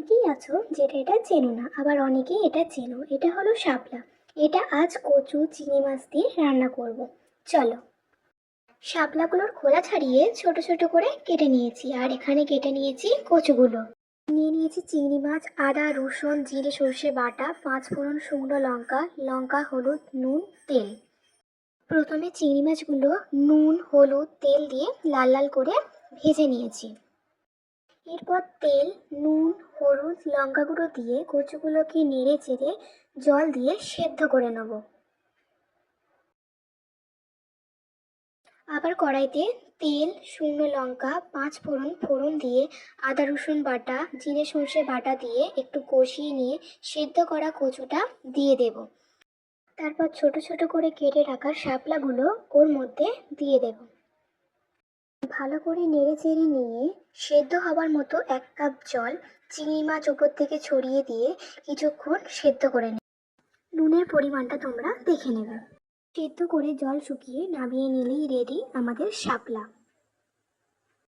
অনেকেই আছো যেটা এটা চেনো না, আবার অনেকেই এটা চেনো। এটা হলো শাপলা। এটা আজ কচু চিংড়ি মাছ দিয়ে রান্না করব। চলো। শাপলাগুলোর খোলা ছাড়িয়ে ছোট ছোট করে কেটে নিয়েছি, আর এখানে কেটে নিয়েছি কচুগুলো। নিয়ে নিয়েছি চিংড়ি মাছ, আদা রসুন জিরে সর্ষে বাটা, 5 ফোড়ন, শুকনো লঙ্কা, লঙ্কা, হলুদ, নুন, তেল। প্রথমে চিংড়ি মাছগুলো নুন হলুদ তেল দিয়ে লাল লাল করে ভেজে নিয়েছি। এরপর তেল নুন হলুদ লঙ্কা গুঁড়ো দিয়ে কচুগুলোকে নেড়ে চেড়ে জল দিয়ে সেদ্ধ করে নেব। আবার কড়াইতে তেল শুকনো লঙ্কা 5 ফোড়ন ফোড়ন দিয়ে আদা রসুন বাটা জিরে সর্ষে বাটা দিয়ে একটু কষিয়ে নিয়ে সেদ্ধ করা কচুটা দিয়ে দেব। তারপর ছোট ছোট করে কেটে রাখা শাপলাগুলো ওর মধ্যে দিয়ে দেব। ভালো করে নেড়ে চেড়ে নিয়ে সেদ্ধ হবার মতো 1 কাপ জল চিংড়ি মাছ ওপর থেকে ছড়িয়ে দিয়ে কিছুক্ষণ সেদ্ধ করে নেবে। নুনের পরিমাণটা তোমরা দেখে নেবে। সেদ্ধ করে জল শুকিয়ে নামিয়ে নিলেই রেডি আমাদের শাপলা।